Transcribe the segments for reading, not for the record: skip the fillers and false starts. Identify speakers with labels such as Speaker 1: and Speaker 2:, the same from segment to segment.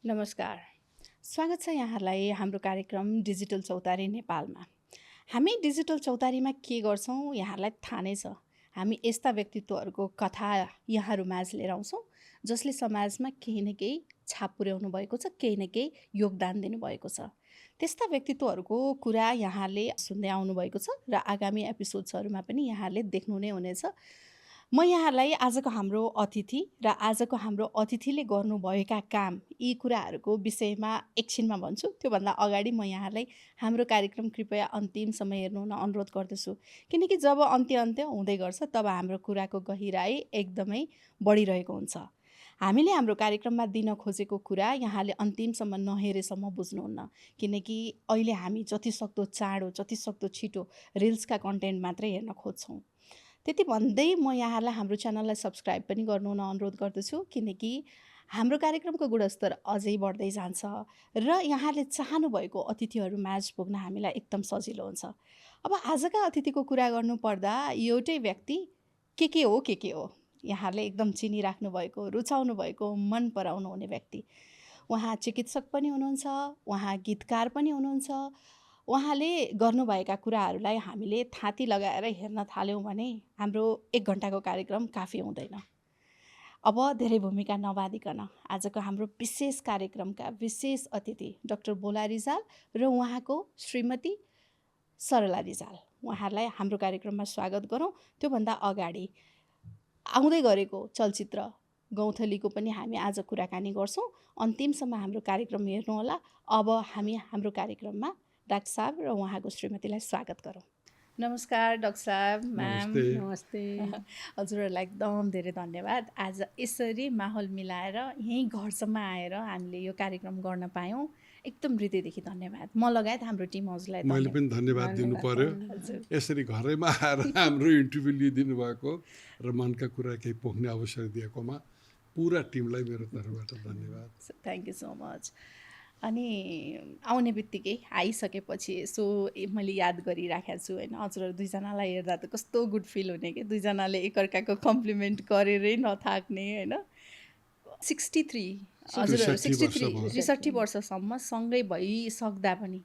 Speaker 1: नमस्कार। स्वागत छ यहाँहरूलाई हाम्रो कार्यक्रम डिजिटल चौतारी नेपालमा। हामी डिजिटल चौतारीमा के गर्छौँ यहाँहरूलाई थाहा नै छ। हामी यस्ता व्यक्तित्वहरूको कथा यहाँहरू माझ लिएर आउँछौँ जसले समाजमा केही न केही छाप पुर्याउनु भएको छ, केही न केही योगदान दिनुभएको छ। त्यस्ता व्यक्तित्वहरूको कुरा यहाँले सुन्दै आउनुभएको छ र आगामी एपिसोड्सहरूमा पनि यहाँले देख्नु नै हुनेछ। म यहाँलाई आजको हाम्रो अतिथि र आजको हाम्रो अतिथिले गर्नुभएका काम यी कुराहरूको विषयमा एकछिनमा भन्छु। त्योभन्दा अगाडि म यहाँलाई हाम्रो कार्यक्रम कृपया अन्तिमसम्म हेर्नु हुन अनुरोध गर्दछु, किनकि जब अन्त्य हुँदै गर्छ तब हाम्रो कुराको गहिराई एकदमै बढिरहेको हुन्छ। हामीले हाम्रो कार्यक्रममा दिन खोजेको कुरा यहाँले अन्तिमसम्म नहेरेसम्म बुझ्नुहुन्न, किनकि अहिले हामी जतिसक्दो चाँडो जतिसक्दो छिटो रिल्सका कन्टेन्ट मात्रै हेर्न खोज्छौँ। त्यति भन्दै म यहाँलाई हाम्रो च्यानललाई सब्सक्राइब पनि गर्नु हुन अनुरोध गर्दछु, किनकि हाम्रो कार्यक्रमको गुणस्तर अझै बढ्दै जान्छ र यहाँले चाहनुभएको अतिथिहरू माझ पुग्न हामीलाई एकदम सजिलो हुन्छ। अब आजका अतिथिको कुरा गर्नुपर्दा एउटै व्यक्ति के हो यहाँले एकदम चिनिराख्नु भएको, रुचाउनु भएको, मन पराउनु हुने व्यक्ति। उहाँ चिकित्सक पनि हुनुहुन्छ, उहाँ गीतकार पनि हुनुहुन्छ। उहाँले गर्नुभएका कुराहरूलाई हामीले थाती लगाएर हेर्न थाल्यौँ भने हाम्रो 1 घन्टाको कार्यक्रम काफी हुँदैन। अब धेरै भूमिका नबाँधिकन आजको हाम्रो विशेष कार्यक्रमका विशेष अतिथि डाक्टर बोला रिजाल र उहाँको श्रीमती सरला रिजाल, उहाँहरूलाई हाम्रो कार्यक्रममा स्वागत गरौँ। त्योभन्दा अगाडि आउँदै गरेको चलचित्र गौँथलीको पनि हामी आज कुराकानी गर्छौँ। अन्तिमसम्म हाम्रो कार्यक्रम हेर्नुहोला। अब हामी हाम्रो कार्यक्रममा डाक्टर साहब र उहाँको श्रीमतीलाई स्वागत गरौँ। नमस्कार डाक्टर साहब, म्याम।
Speaker 2: नमस्ते।
Speaker 1: हजुरहरूलाई एकदम धेरै धन्यवाद। आज यसरी माहौल मिलाएर यहीँ घरसम्म आएर हामीले यो कार्यक्रम गर्न पायौँ, एकदम हृदयदेखि धन्यवाद। म लगायत हाम्रो टिम हजुरलाई
Speaker 2: मैले पनि धन्यवाद दिनु पर्यो। यसरी घरैमा आएर हाम्रो इन्टरभ्यू लिइदिनु भएको र मनका कुरा केही पोख्ने अवसर दिएकोमा पुरा टिमलाई मेरो तर्फबाट धन्यवाद।
Speaker 1: Thank you so much. अनि आउने बित्तिकै आइसकेपछि यसो मैले याद गरिराखेको छु होइन, हजुरहरू दुईजनालाई हेर्दा त कस्तो गुड फिल हुने कि दुईजनाले एकअर्काको कम्प्लिमेन्ट गरेरै नथाक्ने होइन। 63 हजुरहरू 63 वर्षसम्म सँगै भइसक्दा पनि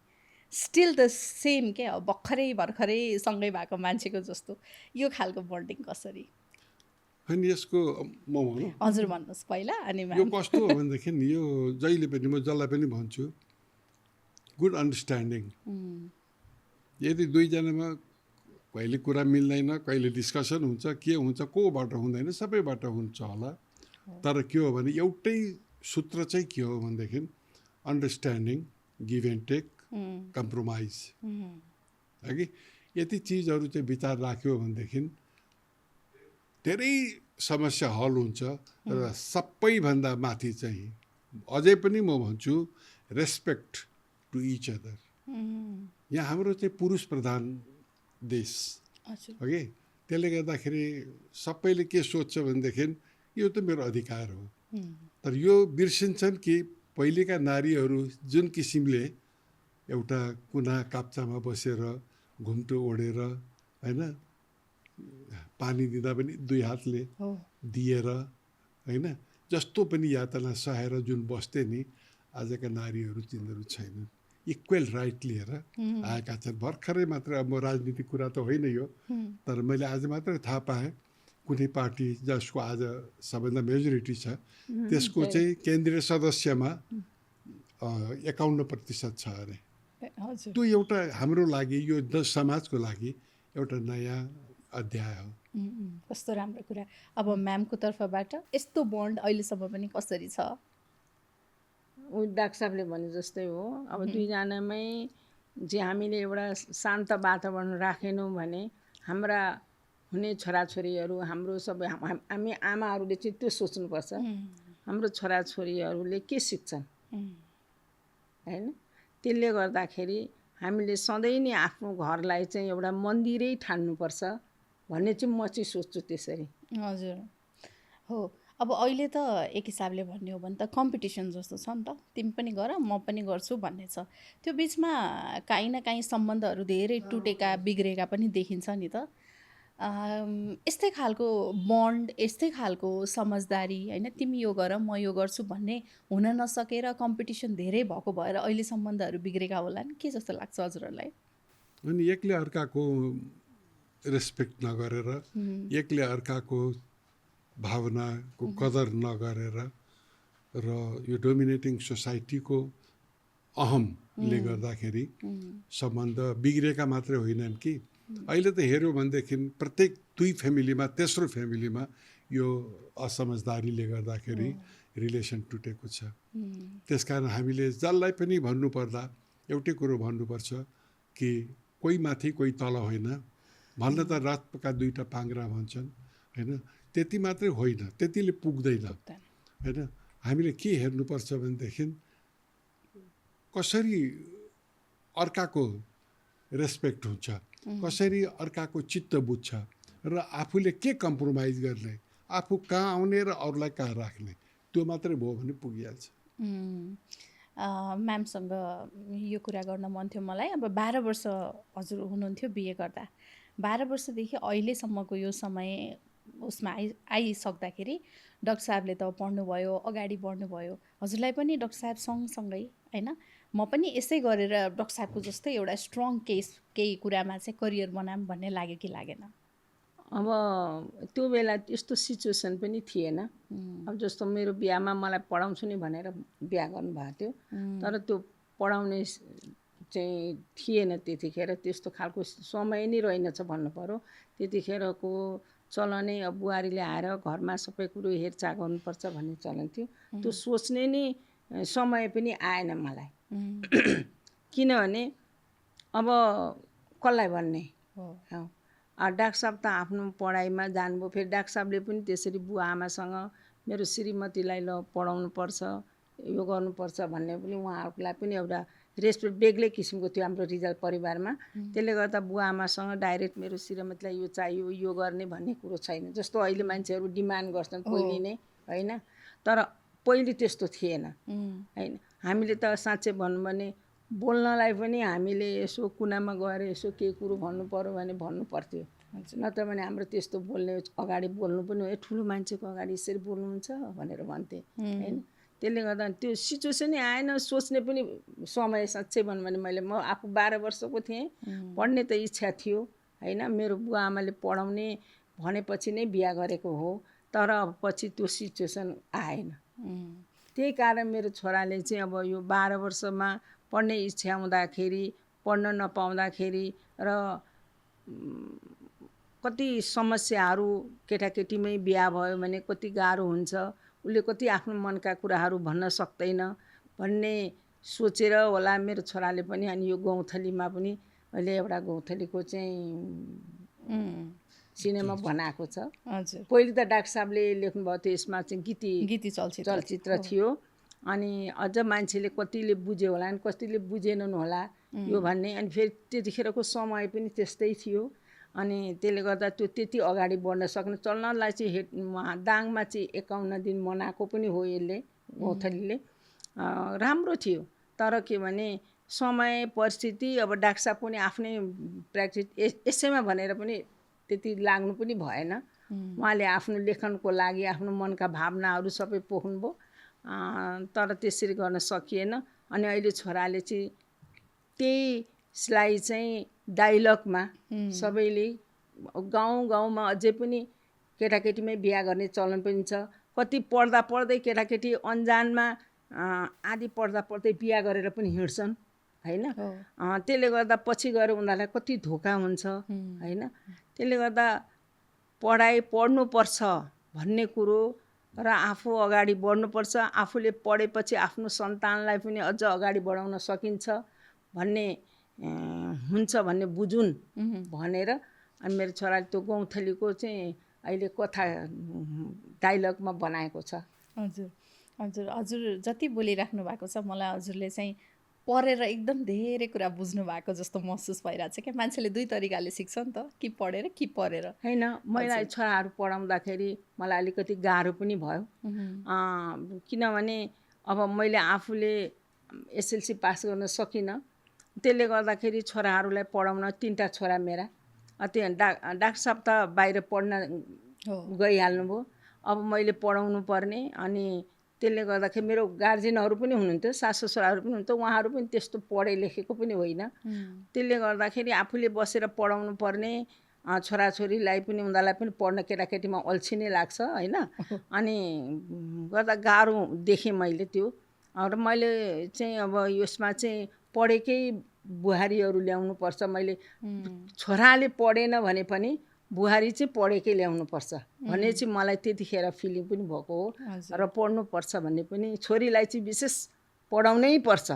Speaker 1: स्टिल द सेम के, अब भर्खरै सँगै भएको मान्छेको जस्तो यो खालको बन्डिङ कसरी?
Speaker 2: अनि यसको म भनौँ,
Speaker 1: हजुर भन्नुहोस् पहिला अनि
Speaker 2: यो कस्तो हो भनेदेखि यो जहिले पनि म जसलाई पनि भन्छु, गुड अन्डरस्ट्यान्डिङ। यदि दुईजनामा कहिले कुरा मिल्दैन, कहिले डिस्कसन हुन्छ, के हुन्छ, कोबाट हुँदैन, सबैबाट हुन्छ होला। तर के हो भने एउटै सूत्र चाहिँ के हो भनेदेखि understanding, give and take, compromise. है कि यति चिजहरू चाहिँ विचार राख्यो भनेदेखि धेरै समस्या हल हुन्छ। र सबैभन्दा माथि चाहिँ अझै पनि म भन्छु रेस्पेक्ट टु इच अदर। यहाँ हाम्रो चाहिँ पुरुष प्रधान देश हो कि, त्यसले गर्दाखेरि सबैले के सोध्छ भनेदेखि यो त मेरो अधिकार हो। तर यो बिर्सिन्छन् कि पहिलेका नारीहरू जुन किसिमले एउटा कुना काप्चामा बसेर घुम्टो ओढेर होइन, पानी दिँदा पनि 2 हातले दिएर होइन, जस्तो पनि यातना सहेर जुन बस्थे नि, आजका नारीहरू तिनीहरू छैनन्। इक्वेल राइट लिएर आएका छन्। भर्खरै मात्र, अब म राजनीतिक कुरा त होइन यो, तर मैले आज मात्रै थाहा पाएँ कुनै पार्टी जसको आज सबभन्दा मेजोरिटी छ त्यसको चाहिँ केन्द्रीय सदस्यमा 51% छ अरे। त्यो एउटा हाम्रो लागि, यो समाजको लागि एउटा नयाँ अध्याय हो।
Speaker 1: कस्तो राम्रो कुरा। अब म्यामको तर्फबाट यस्तो बन्ड अहिलेसम्म पनि कसरी छ?
Speaker 3: डाक्टर साहबले भने जस्तै हो। अब दुईजनामै जे हामीले एउटा शान्त वातावरण राखेनौँ भने हाम्रा हुने छोराछोरीहरू, हाम्रो सबै हामी आमाहरूले चाहिँ त्यो सोच्नुपर्छ, हाम्रो छोराछोरीहरूले के सिक्छन् होइन। त्यसले गर्दाखेरि हामीले सधैँ नै आफ्नो घरलाई चाहिँ एउटा मन्दिरै ठान्नुपर्छ भन्ने चाहिँ म चाहिँ सोच्छु त्यसरी।
Speaker 1: हजुर हो। अब अहिले त एक हिसाबले भन्ने हो भने त कम्पिटिसन जस्तो छ नि त, तिमी पनि गर म पनि गर्छु भन्ने छ। त्यो बिचमा काहीँ न काहीँ सम्बन्धहरू धेरै टुटेका बिग्रेका पनि देखिन्छ नि त। यस्तै खालको बन्ड, यस्तै खालको समझदारी होइन, तिमी यो गर म यो गर्छु भन्ने हुन नसकेर कम्पिटिसन धेरै भएको भएर अहिले सम्बन्धहरू बिग्रेका होलान्, के जस्तो लाग्छ हजुरहरूलाई?
Speaker 2: अनि एकले अर्काको रेस्पेक्ट नगरेर, एकले अर्काको भावनाको कदर नगरेर र यो डोमिनेटिङ सोसाइटीको अहमले गर्दाखेरि सम्बन्ध बिग्रेका मात्रै होइनन् कि अहिले त हेऱ्यो भनेदेखि प्रत्येक दुई फ्यामिलीमा, तेस्रो फ्यामिलीमा यो असमझदारीले गर्दाखेरि रिलेसन टुटेको छ। त्यसकारण हामीले जसलाई पनि भन्नुपर्दा एउटै कुरो भन्नुपर्छ कि कोही माथि कोही तल होइन, भन्न त रथका दुईटा पाङ्ग्रा भन्छन् होइन, त्यति मात्रै होइन, त्यतिले पुग्दैन होइन। हामीले के हेर्नुपर्छ भनेदेखि कसरी अर्काको रेस्पेक्ट हुन्छ, कसरी अर्काको चित्त बुझ्छ र आफूले के कम्प्रोमाइज गर्ने, आफू कहाँ आउने र अरूलाई कहाँ राख्ने, त्यो मात्रै भयो भने पुगिहाल्छ।
Speaker 1: म्यामसँग यो कुरा गर्न मन थियो मलाई। अब 12 वर्ष हजुर हुनुहुन्थ्यो बिहे गर्दा, 12 वर्षदेखि अहिलेसम्मको यो समय उसमा आइसक्दाखेरि डाक्टर साहबले त पढ्नुभयो, अगाडि बढ्नुभयो, हजुरलाई पनि डाक्टर साहब सँगसँगै होइन, म पनि यसै गरेर डाक्टर साहबको जस्तै एउटा स्ट्रङ केस केही कुरामा चाहिँ करियर बनाऊँ भन्ने लाग्यो कि लागेन?
Speaker 3: अब त्यो बेला यस्तो सिचुएसन पनि थिएन। अब जस्तो मेरो बिहामा मलाई पढाउँछु नि भनेर बिहा गर्नुभएको थियो, तर त्यो पढाउने चाहिँ थिएन त्यतिखेर, त्यस्तो खालको समय नै रहेनछ भन्नु पर्यो। त्यतिखेरको चलनै अब बुहारीले आएर घरमा सबै कुरो हेरचाह गर्नुपर्छ भन्ने चलन थियो। त्यो सोच्ने नै समय पनि आएन मलाई। किनभने अब कसलाई भन्ने, डाक्टर साहब त आफ्नो पढाइमा जानुभयो, फेरि डाक्टर साहबले पनि त्यसरी बुवा आमासँग मेरो श्रीमतीलाई ल पढाउनुपर्छ, यो गर्नुपर्छ भन्ने पनि उहाँहरूलाई पनि एउटा रेस्पेक्ट बेग्लै किसिमको थियो हाम्रो रिजाल परिवारमा। त्यसले गर्दा बुवा आमासँग डाइरेक्ट मेरो श्रीमतीलाई यो चाहियो, यो गर्ने भन्ने कुरो छैन, जस्तो अहिले मान्छेहरू डिमान्ड गर्छन् पहिले नै होइन। तर पहिले त्यस्तो थिएन होइन। हामीले त साँच्चै भनौँ भने बोल्नलाई पनि हामीले यसो कुनामा गएर यसो केही कुरो भन्नु पर्यो भने भन्नु पर्थ्यो, नत्र भने हाम्रो त्यस्तो बोल्ने अगाडि बोल्नु पनि हो, ठुलो मान्छेको अगाडि यसरी बोल्नुहुन्छ भनेर भन्थे होइन। त्यसले गर्दा त्यो सिचुएसनै आएन, सोच्ने पनि समय साँच्चै भनौँ भने मैले म आफू 12 वर्षको थिएँ, पढ्ने त इच्छा थियो होइन, मेरो बुवा आमाले पढाउने भनेपछि नै बिहा गरेको हो, तर पछि त्यो सिचुएसन आएन। त्यही कारण मेरो छोराले चाहिँ अब यो 12 वर्षमा पढ्ने इच्छा हुँदाखेरि पढ्न नपाउँदाखेरि र कति समस्याहरू, केटाकेटीमै बिहा भयो भने कति गाह्रो हुन्छ, उसले कति आफ्नो मनका कुराहरू भन्न सक्दैन भन्ने सोचेर होला मेरो छोराले पनि अनि यो गौँथलीमा पनि अहिले एउटा गौँथलीको चाहिँ सिनेमा बनाएको छ। पहिले त डाक्टर साहबले लेख्नुभएको थियो, यसमा चाहिँ गीती चलचित्र थियो। अनि अझ मान्छेले कतिले बुझ्यो होला, अनि कतिले बुझेनन् होला यो भन्ने। अनि फेरि त्यतिखेरको समय पनि त्यस्तै थियो, अनि त्यसले गर्दा त्यो त्यति अगाडि बढ्न सक्ने चल्नलाई चाहिँ दाङमा चाहिँ 51 दिन मनाएको पनि हो यसले, गौँथलीले राम्रो थियो। तर के भने समय परिस्थिति, अब डाक्टर साहब पनि आफ्नै प्र्याक्टिस यसैमा भनेर पनि त्यति लाग्नु पनि भएन। उहाँले आफ्नो लेखनको लागि आफ्नो मनका भावनाहरू सबै पोख्नुभयो, तर त्यसरी गर्न सकिएन। अनि अहिले छोराले चाहिँ त्यसलाई चाहिँ डाइलगमा सबैले गाउँमा अझै पनि केटाकेटीमै बिहा गर्ने चलन पनि छ। कति पढ्दा पढ्दै केटाकेटी अन्जानमा आदि पढ्दा पढ्दै बिहा गरेर पनि हिँड्छन् होइन। त्यसले गर्दा पछि गएर उनीहरूलाई कति धोका हुन्छ होइन। त्यसले गर्दा पढ्नुपर्छ भन्ने कुरो र आफू अगाडि बढ्नुपर्छ, आफूले पढेपछि आफ्नो सन्तानलाई पनि अझ अगाडि बढाउन सकिन्छ भन्ने हुन्छ भन्ने बुझुन् भनेर अनि मेरो छोराले त्यो गौँथलीको चाहिँ अहिले कथा डाइलगमा बनाएको छ।
Speaker 1: हजुर जति बोलिराख्नु भएको छ मलाई हजुरले चाहिँ पढेर एकदम धेरै कुरा बुझ्नु भएको जस्तो महसुस भइरहेको छ क्या। मान्छेले दुई तरिकाले सिक्छ नि त, कि पढेर कि पढेर
Speaker 3: होइन। मलाई छोराहरू पढाउँदाखेरि मलाई अलिकति गाह्रो पनि भयो, किनभने अब मैले आफूले एसएलसी पास गर्न सकिनँ। त्यसले गर्दाखेरि छोराहरूलाई पढाउन 3टा छोरा मेरा त्यो डाक्टर साहब त बाहिर पढ्न
Speaker 1: हो
Speaker 3: गइहाल्नुभयो। अब मैले पढाउनु पर्ने, अनि त्यसले गर्दाखेरि मेरो गार्जेनहरू पनि हुनुहुन्थ्यो, सास ससुराहरू पनि हुनुहुन्थ्यो, उहाँहरू पनि त्यस्तो पढे लेखेको पनि होइन। त्यसले गर्दाखेरि आफूले बसेर पढाउनु पर्ने, छोराछोरीलाई पनि उनीहरूलाई पनि पढ्न केटाकेटीमा अल्छी नै लाग्छ होइन। अनि गर्दा गाह्रो देखेँ मैले त्यो। र मैले चाहिँ अब यसमा चाहिँ पढेकै बुहारीहरू ल्याउनुपर्छ, मैले छोराले पढेन भने पनि बुहारी चाहिँ पढेकै ल्याउनुपर्छ भन्ने चाहिँ मलाई त्यतिखेर फिलिङ पनि भएको हो। र पढ्नुपर्छ भन्ने पनि, छोरीलाई चाहिँ विशेष पढाउनै पर्छ।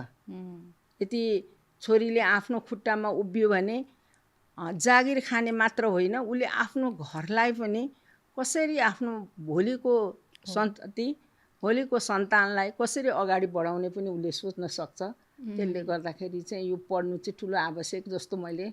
Speaker 3: यदि छोरीले आफ्नो खुट्टामा उभियो भने जागिर खाने मात्र होइन, उसले आफ्नो घरलाई पनि कसरी आफ्नो भोलिको सन्तति, भोलिको सन्तानलाई कसरी अगाडि बढाउने पनि उसले सोच्न सक्छ। त्यसले गर्दाखेरि चाहिँ यो पढ्नु चाहिँ ठुलो आवश्यक जस्तो मैले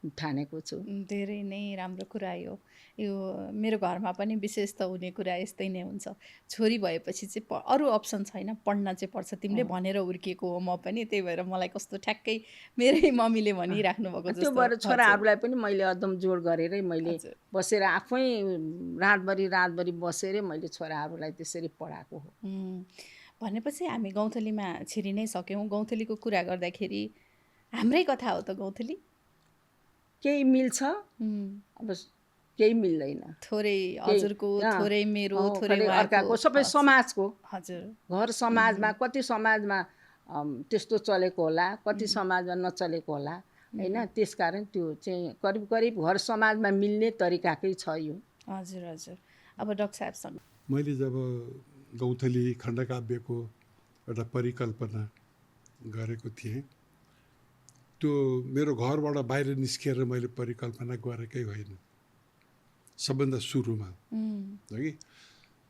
Speaker 3: ठानेको छु।
Speaker 1: धेरै नै राम्रो कुरा यो। यो मेरो घरमा पनि विशेष त हुने कुरा यस्तै नै हुन्छ। छोरी भएपछि चाहिँ अरू अप्सन छैन, पढ्न चाहिँ पर्छ, तिमीले भनेर हुर्किएको हो म पनि। त्यही भएर मलाई कस्तो ठ्याक्कै मेरै मम्मीले भनिराख्नु भएको
Speaker 3: त्यो
Speaker 1: जस्तो।
Speaker 3: भएर छोराहरूलाई पनि मैले एकदम जोड गरेरै मैले बसेर आफै रातभरि बसेरै मैले छोराहरूलाई त्यसरी पढाएको हो।
Speaker 1: भनेपछि हामी गौँथलीमा छिरि नै सक्यौँ। गौँथलीको कुरा गर्दाखेरि हाम्रै कथा हो त गौँथली?
Speaker 3: केही मिल्छ, अब केही मिल्दैन।
Speaker 1: थोरै हजुरको, थोरै मेरो, थोरै
Speaker 3: अर्काको, सबै समाजको।
Speaker 1: हजुर,
Speaker 3: घर समाजमा कति समाजमा त्यस्तो चलेको होला, कति समाजमा नचलेको होला होइन। त्यसकारण त्यो चाहिँ करिब करिब घर समाजमा मिल्ने तरिकाकै छ यो।
Speaker 1: हजुर हजुर। अब डाक्टर साहबसँग
Speaker 2: मैले जब गौँथली खण्डकाव्यको एउटा परिकल्पना गरेको थिएँ, त्यो मेरो घरबाट बाहिर निस्किएर मैले परिकल्पना गरेकै होइन, सबभन्दा सुरुमा हो कि।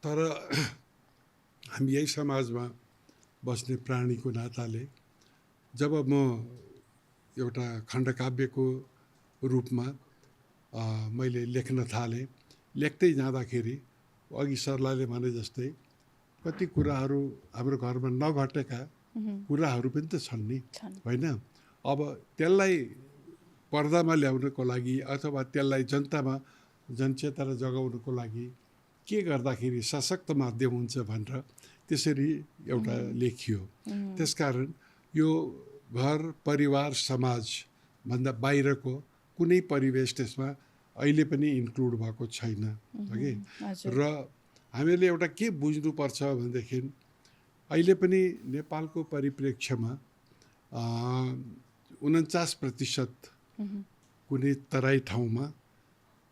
Speaker 2: तर हामी यही समाजमा बस्ने प्राणीको नाताले जब म एउटा खण्डकाव्यको रूपमा मैले लेख्न थालेँ, लेख्दै जाँदाखेरि अघि सरलाले भने जस्तै कति कुराहरू हाम्रो घरमा नघटेका कुराहरू पनि त छन् नि होइन। अब त्यसलाई पर्दामा ल्याउनको लागि अथवा त्यसलाई जनचेतना जगाउनको लागि के गर्दाखेरि सशक्त माध्यम हुन्छ भनेर त्यसरी एउटा लेखियो। त्यसकारण यो घर परिवार समाजभन्दा बाहिरको कुनै परिवेश त्यसमा अहिले पनि इन्क्लुड भएको छैन कि। र हामीले एउटा के बुझ्नुपर्छ भनेदेखि अहिले पनि नेपालको परिप्रेक्ष्यमा 49% कुनै तराई ठाउँमा,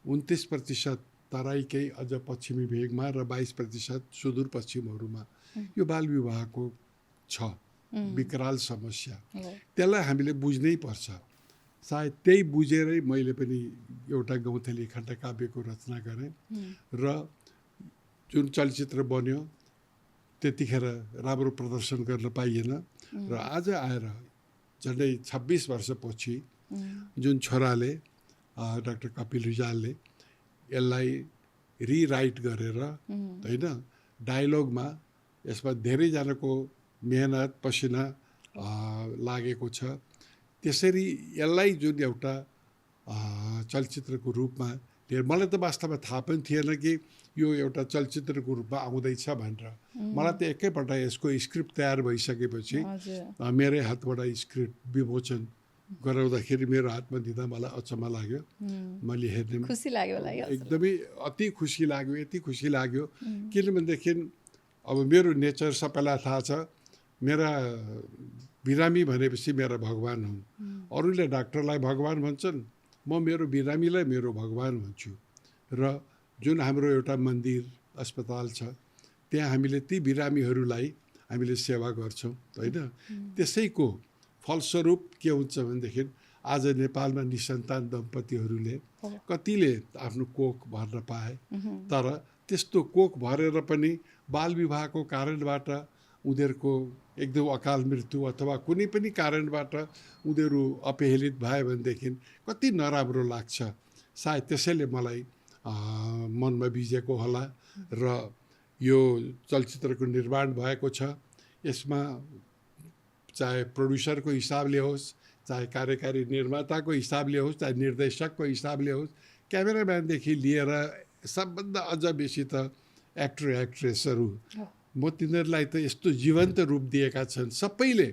Speaker 2: 29% तराईकै अझ पश्चिमी भेगमा र 22% सुदूरपश्चिमहरूमा यो बाल विवाहको छ विकराल समस्या। त्यसलाई हामीले बुझ्नै पर्छ। सायद त्यही बुझेरै मैले पनि एउटा गौँथली खण्डकाव्यको रचना गरेँ र जुन चलचित्र बन्यो त्यतिखेर राम्रो प्रदर्शन गर्न पाइएन। र आज आएर झन्डै 26 वर्षपछि जुन छोराले डाक्टर कपिल रिजालले यसलाई रिराइट गरेर होइन, डायलगमा यसमा धेरैजनाको मेहनत पसिना लागेको छ, त्यसरी यसलाई जुन एउटा चलचित्रको रूपमा मलाई त वास्तवमा थाहा पनि थिएन कि यो एउटा चलचित्रको रूपमा आउँदैछ भनेर। मलाई त एकैपल्ट यसको स्क्रिप्ट तयार भइसकेपछि मेरै हातबाट स्क्रिप्ट विमोचन गराउँदाखेरि मेरो हातमा दिँदा मलाई अचम्म लाग्यो। मैले हेर्ने
Speaker 1: खुसी लाग्यो,
Speaker 2: एकदमै अति खुसी लाग्यो, यति खुसी लाग्यो किनभनेदेखि अब मेरो नेचर सबैलाई थाहा छ। मेरा बिरामी भनेपछि मेरा भगवान हुन्। अरूले डाक्टरलाई भगवान भन्छन्, म मेरो बिरामीलाई मेरो भगवान भन्छु। र जुन हाम्रो एउटा मन्दिर अस्पताल छ त्यहाँ हामीले ती बिरामीहरूलाई हामीले सेवा गर्छौँ होइन। त्यसैको फलस्वरूप के हुन्छ भनेदेखि आज नेपालमा निसन्तान दम्पतिहरूले कतिले आफ्नो कोख भर्न पाए, तर त्यस्तो कोख भरेर पनि बाल विवाहको कारणबाट उनीहरूको एकदम अकाल मृत्यु अथवा कुनै पनि कारणबाट उनीहरू अपहेलित भयो भनेदेखि कति नराम्रो लाग्छ। सायद त्यसैले मलाई मनमा भिजेको होला र यो चलचित्रको निर्माण भएको छ। यसमा चाहे प्रोड्युसरको हिसाबले होस्, चाहे कार्यकारी निर्माताको हिसाबले होस्, चाहे निर्देशकको हिसाबले होस्, क्यामेराम्यानदेखि लिएर सबभन्दा अझ बेसी त एक्टर एक्ट्रेसहरू, म तिनीहरूलाई त यस्तो जीवन्त रूप दिएका छन्। सबैले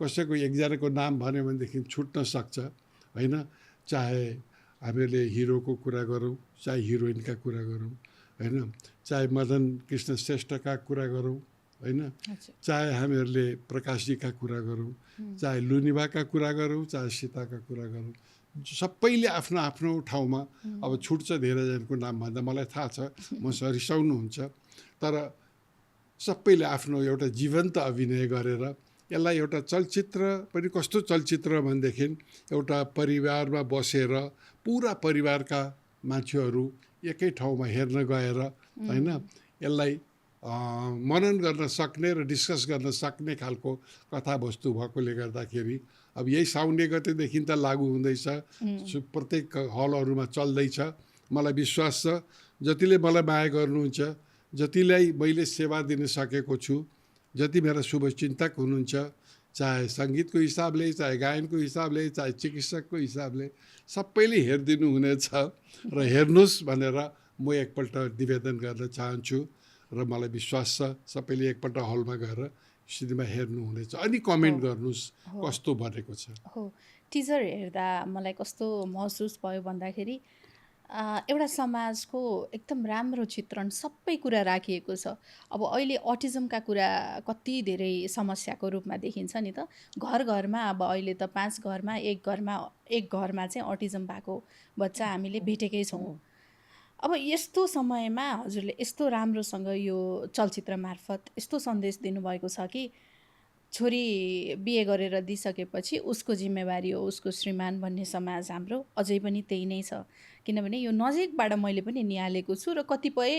Speaker 2: कसैको एकजनाको नाम भन्यो भनेदेखि छुट्न सक्छ होइन। चाहे हामीले हिरोको कुरा गरौँ, चाहे हिरोइनका कुरा गरौँ होइन, चाहे मदन कृष्ण श्रेष्ठका कुरा गरौँ होइन, चाहे हामीहरूले प्रकाशजीका कुरा गरौँ, चाहे लुनिभाका कुरा गरौँ, चाहे सीताका कुरा गरौँ, सबैले आफ्नो आफ्नो ठाउँमा अब छुट्छ धेरैजनाको नाम भन्दा मलाई थाहा छ, म रिसाउनुहुन्छ, तर सबैले आफ्नो एउटा जीवन्त अभिनय गरेर यसलाई एउटा चलचित्र पनि कस्तो चलचित्र भनेदेखि एउटा परिवारमा बसेर पुरा परिवारका मान्छेहरू एकै ठाउँमा हेर्न गएर होइन यसलाई मनन गर्न सक्ने र डिस्कस गर्न सक्ने खालको कथावस्तु भएकोले गर्दाखेरि अब यही साउन 1 गतेदेखि त लागू हुँदैछ, प्रत्येक हलहरूमा चल्दैछ। मलाई विश्वास छ जतिले मलाई माया गर्नुहुन्छ, जतिलाई मैले सेवा दिन सकेको छु, जति मेरा शुभचिन्तक हुनुहुन्छ, चाहे सङ्गीतको हिसाबले, चाहे गायनको हिसाबले, चाहे चिकित्सकको हिसाबले, सबैले हेरिदिनु हुनेछ र हेर्नुहोस् भनेर म एकपल्ट निवेदन गर्न चाहन्छु र मलाई विश्वास छ सबैले एकपल्ट हलमा गएर सिनेमा हेर्नुहुनेछ, अनि कमेन्ट गर्नुहोस् कस्तो बनेको छ।
Speaker 1: हो, टिजर हेर्दा मलाई कस्तो महसुस भयो भन्दाखेरि एउटा समाजको एकदम राम्रो चित्रण सबै कुरा राखिएको छ। अब अहिले अटिजमका कुरा कति धेरै समस्याको रूपमा देखिन्छ नि त। घर घरमा अब अहिले त 5 घरमा एक घरमा चाहिँ अटिजम भएको बच्चा हामीले भेटेकै छौँ। अब यस्तो समयमा हजुरले यस्तो राम्रोसँग यो चलचित्र मार्फत यस्तो सन्देश दिनुभएको छ कि छोरी बिहे गरेर दिइसकेपछि उसको जिम्मेवारी हो उसको श्रीमान भन्ने समाज हाम्रो अझै पनि त्यही नै छ। किनभने यो नजिकबाट मैले पनि निहालेको छु र कतिपय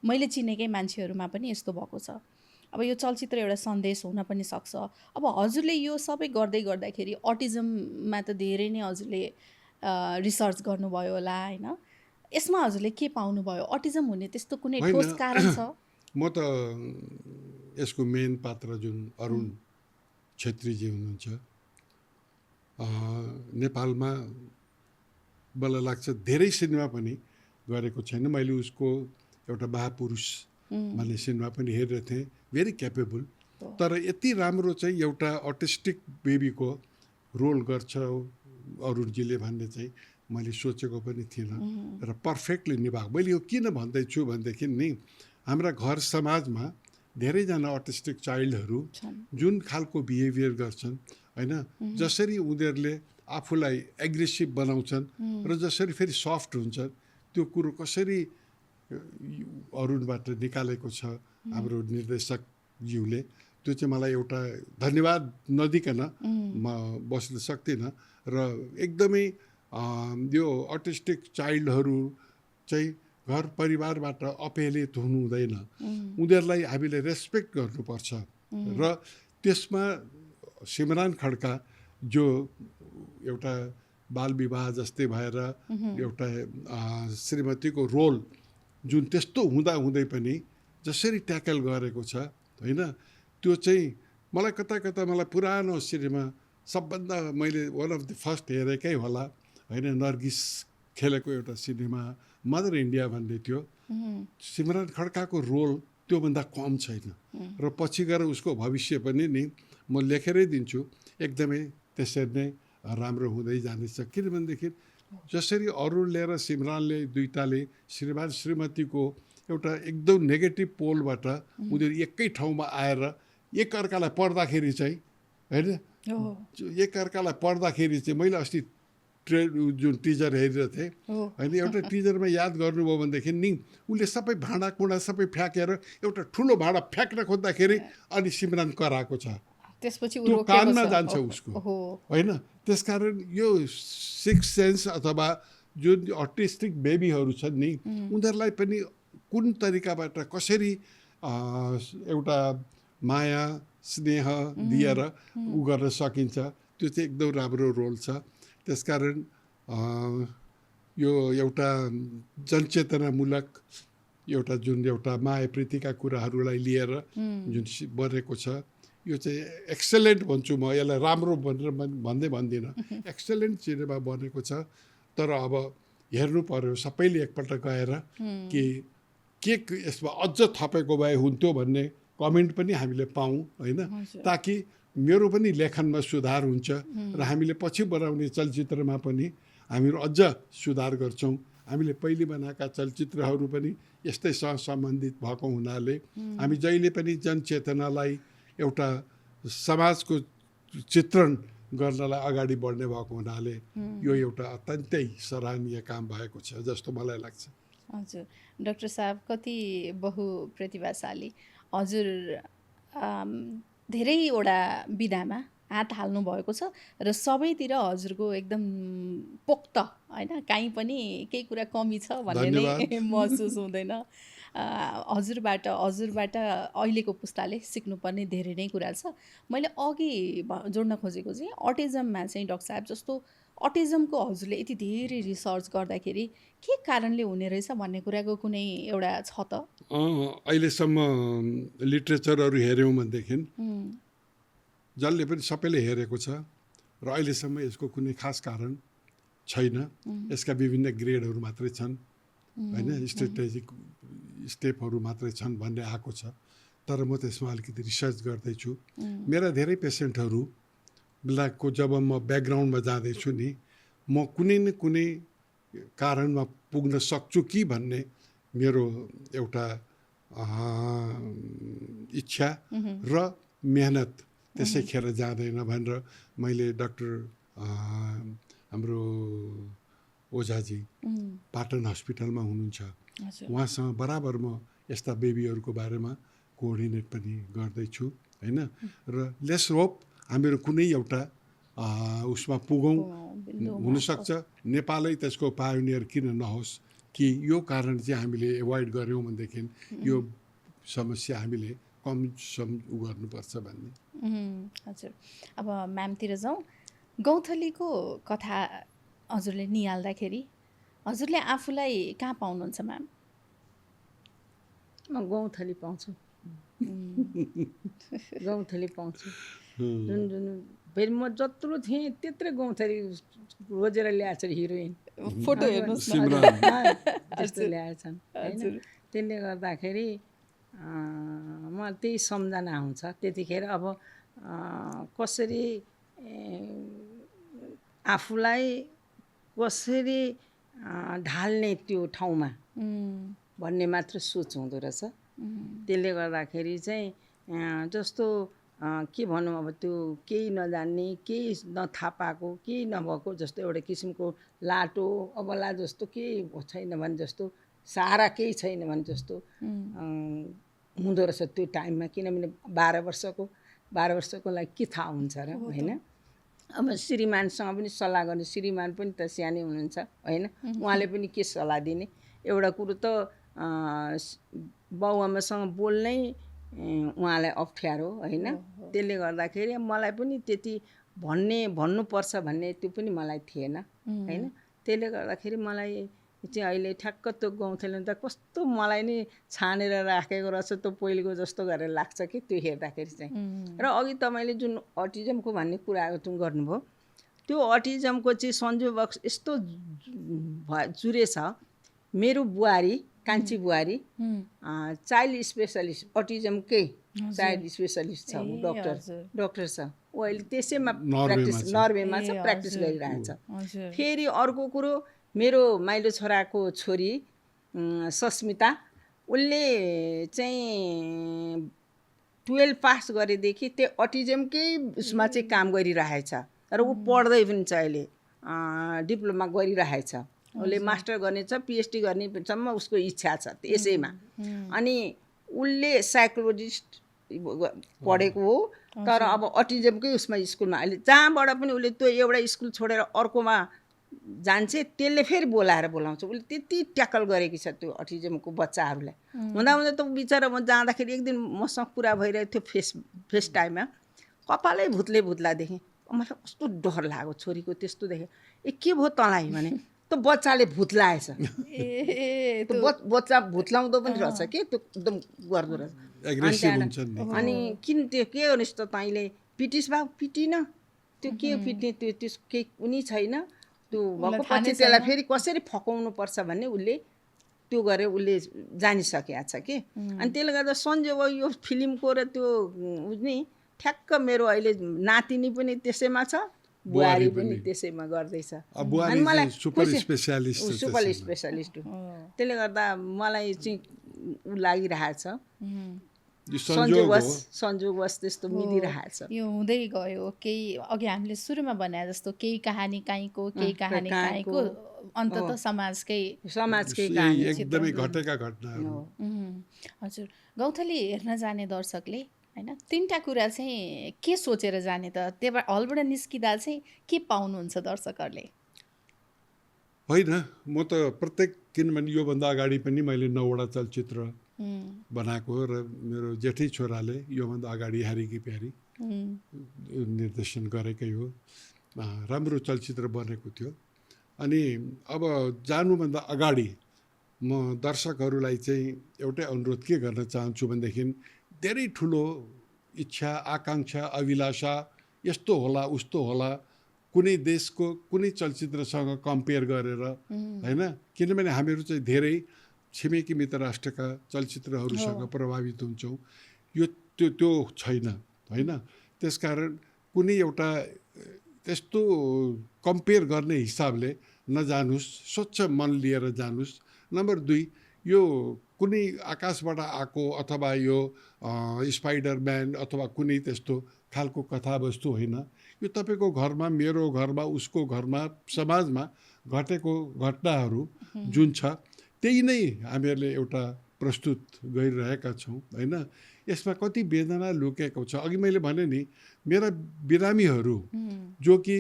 Speaker 1: मैले चिनेकै मान्छेहरूमा पनि यस्तो भएको छ। अब यो चलचित्र एउटा सन्देश हुन पनि सक्छ। अब हजुरले यो सबै गर्दै गर्दाखेरि अटिजममा त धेरै नै हजुरले रिसर्च गर्नुभयो होला होइन, यसमा हजुरले के पाउनुभयो? अटिजम हुने त्यस्तो कुनै ठोस कारण छ?
Speaker 2: म त यसको मेन पात्र जुन अरुण छेत्रीजी हुनुहुन्छ, नेपालमा मलाई लाग्छ धेरै सिनेमा पनि गरेको छैन। मैले उसको एउटा महापुरुष भन्ने सिनेमा पनि हेरेको थिएँ, भेरी क्यापेबल, तर यति राम्रो चाहिँ एउटा अटिस्टिक बेबीको रोल गर्छ अरुणजीले भन्ने चाहिँ मैले सोचेको पनि थिइनँ र पर्फेक्टली निभाएको। मैले यो किन भन्दैछु भनेदेखि नि हाम्रा घर समाजमा धेरैजना अटिस्टिक चाइल्डहरू जुन खालको बिहेभियर गर्छन् होइन, जसरी उनीहरूले आफूलाई एग्रेसिभ बनाउँछन् र जसरी फेरि सफ्ट हुन्छन्, त्यो कुरो कसरी अरुणबाट निकालेको छ हाम्रो निर्देशकज्यूले, त्यो चाहिँ मलाई एउटा धन्यवाद नदिकन म बस्न सक्दिनँ। र एकदमै यो अटिस्टिक चाइल्डहरू चाहिँ घर परिवारबाट अपहेलित हुनु हुँदैन, उनीहरूलाई हामीले रेस्पेक्ट गर्नुपर्छ। र त्यसमा सिमरान खड्का जो एउटा बाल विवाह जस्तै भएर एउटा श्रीमतीको रोल जुन त्यस्तो हुँदाहुँदै पनि जसरी ट्याकल गरेको छ होइन, त्यो चाहिँ मलाई कता कता मलाई पुरानो सिनेमा सबभन्दा मैले वान अफ द फर्स्ट हेरेकै होला होइन, नर्गिस खेलेको एउटा सिनेमा मदर इन्डिया भन्ने थियो, सिमरान खड्काको रोल त्योभन्दा कम छैन र पछि गएर उसको भविष्य पनि नि म लेखेरै दिन्छु एकदमै त्यसरी नै राम्रो हुँदै जानेछ। किनभनेदेखि जसरी अरुणले र सिमरानले दुईटाले श्रीमान श्रीमतीको एउटा एकदम नेगेटिभ पोलबाट उनीहरू एकै ठाउँमा आएर एकअर्कालाई पढ्दाखेरि चाहिँ होइन, एकअर्कालाई पढ्दाखेरि चाहिँ मैले अस्ति जुन टिजर हेरिरहेको थिएँ होइन, एउटा टिजरमा याद गर्नुभयो भनेदेखि नि उसले सबै भाँडाकुँडा सबै फ्याँकेर एउटा ठुलो भाँडा फ्याँक्न खोज्दाखेरि अनि सिमरान कराएको छ,
Speaker 1: त्यसपछि
Speaker 2: त्यो कानमा जान्छ उसको होइन। त्यसकारण यो सिक्स सेन्स अथवा जुन अटिस्टिक बेबीहरू छन् नि उनीहरूलाई पनि कुन तरिकाबाट कसरी एउटा माया स्नेह दिएर उ गर्न सकिन्छ, त्यो चाहिँ एकदम राम्रो रोल छ। त्यसकारण यो एउटा जनचेतनामूलक एउटा जुन एउटा माया प्रीतिका कुराहरूलाई लिएर जुन बनेको छ, यो चाहिँ एक्सलेन्ट भन्छु म, यसलाई राम्रो भनेर भन्दिनँ, एक्सलेन्ट सिनेमा बनेको छ। तर अब हेर्नु पर्यो सबैले एकपल्ट गएर कि के यसमा अझ थपेको भए हुन्थ्यो भन्ने कमेन्ट पनि हामीले पाऊँ होइन, ताकि मेरो पनि लेखनमा सुधार हुन्छ र हामीले पछि बनाउने चलचित्रमा पनि हामीहरू अझ सुधार गर्छौँ। हामीले पहिले बनाएका चलचित्रहरू पनि यस्तैसँग सम्बन्धित भएको हुनाले हामी जहिले पनि जनचेतनालाई एउटा समाजको चित्रण गर्नलाई अगाडि बढ्ने भएको हुनाले यो एउटा अत्यन्तै सराहनीय काम भएको छ जस्तो मलाई लाग्छ।
Speaker 1: हजुर डाक्टर साहब कति बहुप्रतिभाशाली। हजुर धेरैवटा विधामा हात हाल्नु भएको छ र सबैतिर हजुरको एकदम पोख्त होइन, काहीँ पनि केही कुरा कमी छ भन्ने नै महसुस हुँदैन। हजुरबाट अहिलेको पुस्ताले सिक्नुपर्ने धेरै नै कुरा छ। मैले अघि जोड्न खोजेको चाहिँ अटिजममा चाहिँ डाक्टर साहब जस्तो अटिजमको हजुरले यति धेरै रिसर्च गर्दाखेरि के कारणले हुने रहेछ भन्ने कुराको कुनै एउटा छ त?
Speaker 2: अहिलेसम्म लिट्रेचरहरू हेऱ्यौँ भनेदेखि जसले पनि सबैले हेरेको छ र अहिलेसम्म यसको कुनै खास कारण छैन। यसका विभिन्न ग्रेडहरू मात्रै छन् होइन, स्ट्रेटेजिक स्टेपहरू मात्रै छन् भन्ने आएको छ। तर म त्यसमा अलिकति रिसर्च गर्दैछु। मेरा धेरै पेसेन्टहरू को जब म ब्याकग्राउन्डमा जाँदैछु नि, म कुनै न कुनै कारणमा पुग्न सक्छु कि भन्ने मेरो एउटा इच्छा र मेहनत त्यसैखेर जाँदैन भनेर मैले डाक्टर हाम्रो ओझाजी पाटन हस्पिटलमा हुनुहुन्छ, उहाँसँग बराबर म यस्ता बेबीहरूको बारेमा कोअर्डिनेट पनि गर्दैछु होइन। र लेट्स होप हामीहरू कुनै एउटा उसमा पुगौँ। हुनसक्छ नेपालै त्यसको पायोनियर किन नहोस् कि यो कारण चाहिँ हामीले एभोइड गऱ्यौँ भनेदेखि यो समस्या हामीले कम गर्नुपर्छ भन्ने।
Speaker 1: हजुर अब म्यामतिर जाउँ। गौँथलीको कथा हजुरले निहाल्दाखेरि हजुरले आफूलाई कहाँ पाउनुहुन्छ म्याम?
Speaker 3: म गौँथली पाउँछु, गौँथली पाउँछु। जुन फेरि म जत्रो थिएँ त्यत्रै गौँथली रोजेर ल्याएछ हिरोइन,
Speaker 1: फोटो हेर्नुहोस् न
Speaker 3: त्यस्तो ल्याएछन् होइन। त्यसले गर्दाखेरि म त्यही सम्झना हुन्छ त्यतिखेर। अब कसरी आफूलाई कसरी ढाल्ने त्यो ठाउँमा भन्ने मात्र सोच हुँदो रहेछ। त्यसले गर्दाखेरि चाहिँ जस्तो के भनौँ, अब त्यो केही नजान्ने, केही नथाहा पाएको, केही नभएको जस्तो एउटा किसिमको लाटो अबला जस्तो केही छैन भने जस्तो, सहारा केही छैन भने जस्तो हुँदो रहेछ त्यो टाइममा। किनभने 12 वर्षको लागि के थाहा हुन्छ र होइन। अब श्रीमानसँग पनि सल्लाह गर्ने, श्रीमान पनि त सानै हुनुहुन्छ होइन, उहाँले पनि के सल्लाह दिने। एउटा कुरो त बाउआमासँग बोल्नै उहाँलाई अप्ठ्यारो होइन। त्यसले गर्दाखेरि मलाई पनि त्यति भन्नुपर्छ भन्ने त्यो पनि मलाई थिएन होइन। त्यसले गर्दाखेरि मलाई चाहिँ अहिले ठ्याक्क त्यो गौँथली त कस्तो मलाई नै छानेर राखेको रहेछ त्यो पहिलेको जस्तो गरेर लाग्छ कि त्यो हेर्दाखेरि चाहिँ। र अघि तपाईँले जुन अटिजमको भन्ने कुरा गर्नुभयो, त्यो अटिजमको चाहिँ संयोजक यस्तो जुरेछ। मेरो बुहारी कान्छी बुहारी चाइल्ड स्पेसलिस्ट, अटिजमकै चाइल्ड स्पेसलिस्ट छ, डक्टर छ। ऊ अहिले त्यसैमा नर्वेमा छ, प्र्याक्टिस गरिरहेछ। फेरि अर्को कुरो, मेरो माइलो छोराको छोरी सस्मिता, उसले चाहिँ 12 पास गरेदेखि त्यो अटिजमकै उसमा चाहिँ काम गरिरहेछ। र ऊ पढ्दै पनि छ अहिले, डिप्लोमा गरिरहेछ। उसले मास्टर गर्नेछ, पिएचडी गर्नेसम्म उसको इच्छा छ त्यसैमा। अनि उसले साइकोलोजिस्ट पढेको हो, तर अब अटिजमकै उसमा स्कुलमा अहिले जहाँबाट पनि उसले त्यो एउटा स्कुल छोडेर अर्कोमा जान्छ, त्यसले फेरि बोलाउँछ। उसले त्यति ट्याकल गरेकी छ त्यो अटिजमको बच्चाहरूलाई। हुँदा त बिचरा म जाँदाखेरि एक दिन मसँग कुरा भइरहेको थियो फेस टाइममा, कपालै भुत्ला देखेँ। मलाई कस्तो डर लाग्यो छोरीको त्यस्तो देखेँ। के भयो तँलाई भने, त्यो बच्चाले भूत लाएछ
Speaker 1: ए
Speaker 3: त्यो बच्चा भूत लाउँदो पनि रहेछ कि त्यो एकदम गर्दो रहेछ
Speaker 2: एग्रेसिभ हुन्छन् नि
Speaker 3: अनि किन त्यो के गर्नुहोस् त तैँले पिटिस भा पिटिन त्यो के पिट्ने त्यो त्यस केही पनि छैन त्यो भएको पछि त्यसलाई फेरि कसरी फकाउनु पर्छ भन्ने उसले त्यो गरेर उसले जानिसकेको छ कि अनि त्यसले गर्दा संजोग यो फिल्मको र त्यो नि ठ्याक्क मेरो अहिले नातिनी पनि त्यसैमा छ बुहारी पनि त्यसैमा गर्दैछ
Speaker 2: बुहारी चाहिँ सुपर स्पेसियालिस्ट
Speaker 3: सुपर स्पेसियालिस्ट हो त्यसले गर्दा मलाई चाहिँ ऊ लागिरहेछ संजोगवश त्यस्तो मिलिरहेछ
Speaker 1: यो हुँदै गयो केही अघि हामीले सुरुमा भने जस्तो केही कहानी काहीँको केही कहानी काहीँको अन्तत समाजकै
Speaker 3: कहानी
Speaker 2: एकदमै घटेका घटनाहरू
Speaker 1: हजुर गौँथली हेर्न जाने दर्शकले हैन तीनटा कुरा चाहिँ के सोचेर जाने त त्यही हलबाट निस्किँदा चाहिँ के पाउनुहुन्छ दर्शकहरूले
Speaker 2: होइन म त प्रत्येक किनभने योभन्दा अगाडि पनि मैले 9वटा चलचित्र बनाएको र मेरो जेठै छोराले योभन्दा अगाडि हारी कि प्यारी निर्देशन गरेकै हो राम्रो चलचित्र बनेको थियो अनि अब जानुभन्दा अगाडि म दर्शकहरूलाई चाहिँ एउटै अनुरोध के गर्न चाहन्छु भनेदेखि धेरै ठुलो इच्छा आकाङ्क्षा अभिलाषा यस्तो होला उस्तो होला कुनै देशको कुनै चलचित्रसँग कम्पेयर गरेर होइन किनभने हामीहरू चाहिँ धेरै छिमेकी मित्र राष्ट्रका चलचित्रहरूसँग प्रभावित हुन्छौँ यो त्यो छैन होइन त्यसकारण कुनै एउटा त्यस्तो कम्पेयर गर्ने हिसाबले नजानुस् स्वच्छ मन लिएर जानुस् नम्बर 2 यो कुनै आकाशबाट आएको अथवा यो स्पाइडरम्यान अथवा कुनै त्यस्तो खालको कथावस्तु होइन यो तपाईँको घरमा मेरो घरमा उसको घरमा समाजमा घटेको घटनाहरू जुन छ त्यही नै हामीहरूले एउटा प्रस्तुत गरिरहेका छौँ होइन यसमा कति वेदना लुकेको छ अघि मैले भने नि मेरा बिरामीहरू जो कि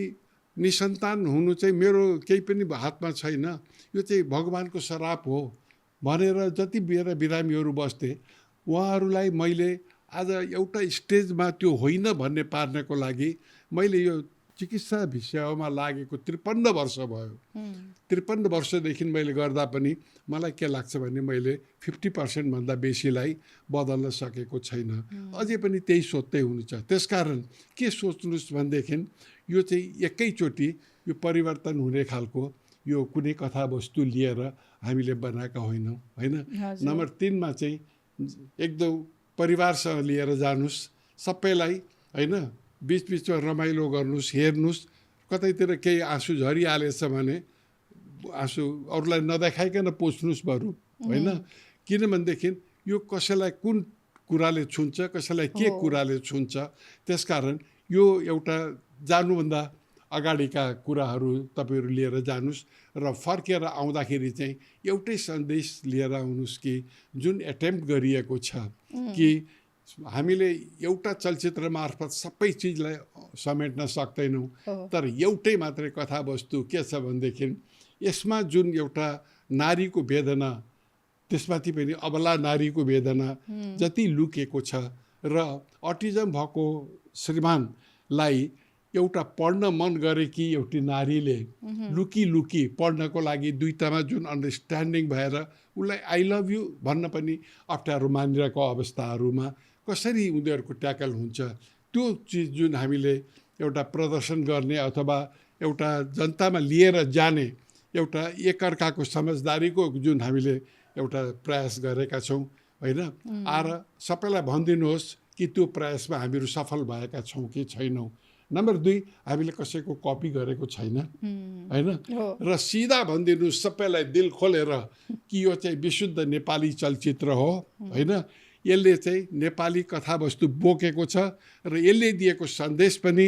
Speaker 2: निसन्तान हुनु चाहिँ मेरो केही पनि हातमा छैन यो चाहिँ भगवानको श्राप हो भनेर जति मेरा बिरामीहरू बस्थे उहाँहरूलाई मैले आज एउटा स्टेजमा त्यो होइन भन्ने पार्नको लागि मैले यो चिकित्सा विषयमा लागेको 53 वर्ष भयो 53 वर्षदेखि मैले गर्दा पनि मलाई के लाग्छ भने मैले 50% भन्दा बेसीलाई बदल्न सकेको छैन अझै पनि त्यही सोच्दै हुनुहुन्छ त्यसकारण के सोच्नुस् भनेदेखि यो चाहिँ एकैचोटि यो परिवर्तन हुने खालको यो कुनै कथावस्तु लिएर हामीले बनाएका होइनौँ होइन नम्बर 3 मा चाहिँ एकदम परिवारसँग लिएर जानुस् सबैलाई होइन बिचबिचमा रमाइलो गर्नुस् हेर्नुस् कतैतिर केही आँसु झरिहालेछ भने आँसु अरूलाई नदेखाइकन पोच्नुस् बरु होइन किनभनेदेखि यो कसैलाई कुन कुराले छुन्छ कसैलाई के कुराले छुन्छ त्यसकारण यो एउटा जानुभन्दा अगाडिका कुराहरू तपाईँहरू लिएर जानुस् र फर्केर आउँदाखेरि चाहिँ एउटै सन्देश लिएर आउनुहोस् कि जुन एटेम्प्ट गरिएको छ कि हामीले एउटा चलचित्र मार्फत सबै चिजलाई समेट्न सक्दैनौँ तर एउटै मात्रै कथावस्तु के छ भनेदेखि यसमा जुन एउटा नारीको वेदना त्यसमाथि पनि अबला नारीको वेदना जति लुकेको छ र अटिजम भएको श्रीमानलाई एउटा पढ्न मन गरेकी एउटी नारीले लुकी लुकी पढ्नको लागि दुईटामा जुन अन्डरस्ट्यान्डिङ भएर उसलाई आई लभ यु भन्न पनि अप्ठ्यारो मानिरहेको अवस्थाहरूमा कसरी उनीहरूको ट्याकल हुन्छ त्यो चिज जुन हामीले एउटा प्रदर्शन गर्ने अथवा एउटा जनतामा लिएर जाने एउटा एकअर्काको समझदारीको जुन हामीले एउटा प्रयास गरेका छौँ होइन आएर सबैलाई भनिदिनुहोस् कि त्यो प्रयासमा हामीहरू सफल भएका छौँ कि छैनौँ नम्बर 2 हामीले कसैको कपी गरेको छैन होइन र सिधा भनिदिनु सबैलाई दिल खोलेर कि यो चाहिँ विशुद्ध नेपाली चलचित्र हो होइन यसले चाहिँ नेपाली कथावस्तु बोकेको छ र यसले दिएको सन्देश पनि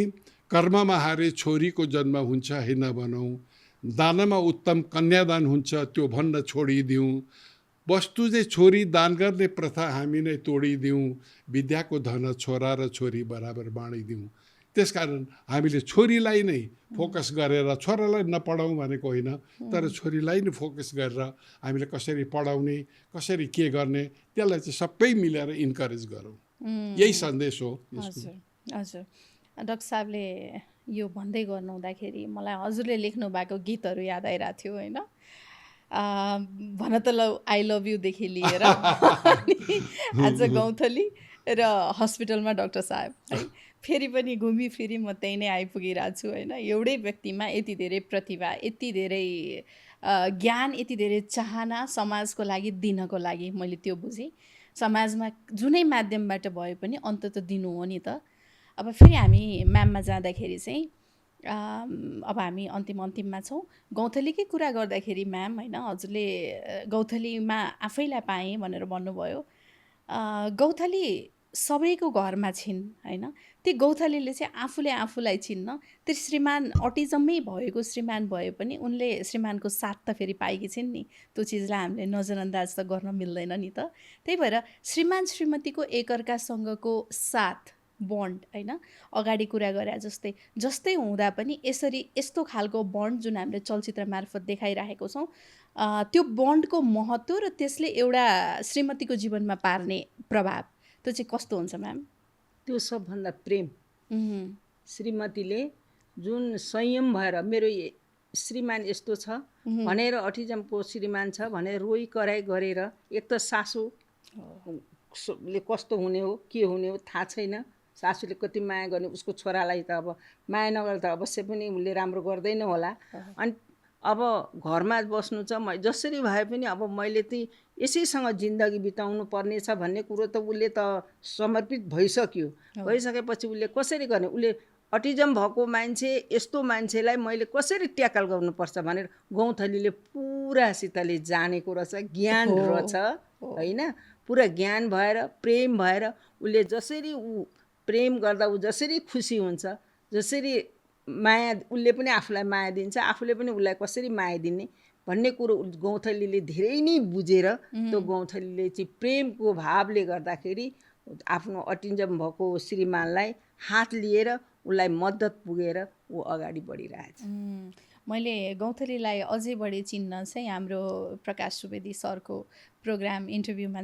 Speaker 2: कर्ममा हारे छोरीको जन्म हुन्छ होइन भनौँ दानमा उत्तम कन्यादान हुन्छ त्यो भन्न छोडिदिउँ वस्तु चाहिँ छोरी दान गर्ने प्रथा हामी नै तोडिदिउँ विद्याको धन छोरा र छोरी बराबर बाँडिदिउँ त्यसकारण हामीले छोरीलाई नै फोकस गरेर छोरालाई नपढाउँ भनेको होइन तर छोरीलाई नै फोकस गरेर हामीले कसरी पढाउने कसरी के गर्ने त्यसलाई चाहिँ सबै मिलेर इन्करेज गरौँ यही सन्देश हो
Speaker 1: हजुर हजुर डाक्टर साहबले यो भन्दै गर्नुहुँदाखेरि मलाई हजुरले लेख्नु भएको गीतहरू याद आइरहेको थियो होइन। भन त ल आई लभ युदेखि लिएर अनि आज गौँथली र हस्पिटलमा डाक्टर साहब है, फेरि पनि घुमिफिरी म त्यही नै आइपुगिरहेको छु होइन। एउटै व्यक्तिमा यति धेरै प्रतिभा, यति धेरै ज्ञान, यति धेरै चाहना समाजको लागि दिनको लागि, मैले त्यो बुझेँ। समाजमा जुनै माध्यमबाट भए पनि अन्तत दिनु हो नि त। अब फेरि हामी म्याममा जाँदाखेरि चाहिँ अब हामी अन्तिममा छौँ। गौँथलीकै कुरा गर्दाखेरि म्याम होइन, हजुरले गौँथलीमा आफैलाई पाएँ भनेर भन्नुभयो। गौँथली सबैको घरमा छिन् होइन। त्यो गौँथलीले चाहिँ आफूले आफूलाई चिन्न। त्यो श्रीमान अटिजमै भएको श्रीमान भए पनि उनले श्रीमानको साथ त फेरि पाएकी छिन् नि। त्यो चिजलाई हामीले नजरअन्दाज त गर्न मिल्दैन नि त। त्यही भएर श्रीमान श्रीमतीको एकअर्कासँगको साथ बन्ड होइन, अगाडि कुरा गरे जस्तै हुँदा पनि यसरी यस्तो खालको बन्ड जुन हामीले चलचित्र मार्फत देखाइरहेको छौँ, त्यो बन्डको महत्त्व र त्यसले एउटा श्रीमतीको जीवनमा पार्ने प्रभाव त्यो चाहिँ कस्तो हुन्छ म्याम?
Speaker 3: त्यो सबभन्दा प्रेम। श्रीमतीले जुन संयम भएर मेरो श्रीमान यस्तो छ भनेर, अटिजमको श्रीमान छ भनेर रोइ कराइ गरेर, एक त सासूले कस्तो हुने हो के हुने हो थाहा छैन, सासूले कति माया गर्ने, उसको छोरालाई त अब माया नगर्दा त अवश्य पनि उसले राम्रो गर्दैन होला। अनि अब घरमा बस्नु छ, जसरी भए पनि अब मैले चाहिँ यसैसँग जिन्दगी बिताउनु पर्नेछ भन्ने कुरो त उसले त समर्पित भइसक्यो। भइसकेपछि उसले कसरी गर्ने, उसले अटिजम भएको मान्छे यस्तो मान्छेलाई मैले कसरी ट्याकल गर्नुपर्छ भनेर गौँथलीले पुरासितले जानेको रहेछ, ज्ञान रहेछ होइन। पुरा ज्ञान भएर प्रेम भएर उसले जसरी प्रेम गर्दा ऊ जसरी खुसी हुन्छ, जसरी माया उसले पनि आफूलाई माया दिन्छ, आफूले पनि उसलाई कसरी माया दिने भन्ने कुरो गौँथलीले धेरै नै बुझेर त्यो गौँथलीले चाहिँ प्रेमको भावले गर्दाखेरि आफ्नो अटिजम भएको श्रीमानलाई हात लिएर उसलाई मद्दत पुगेर ऊ अगाडि बढिरहेछ।
Speaker 1: मैले गौँथलीलाई अझै बढी चिन्न चाहिँ हाम्रो प्रकाश सुवेदी सरको प्रोग्राम इन्टरभ्यूमा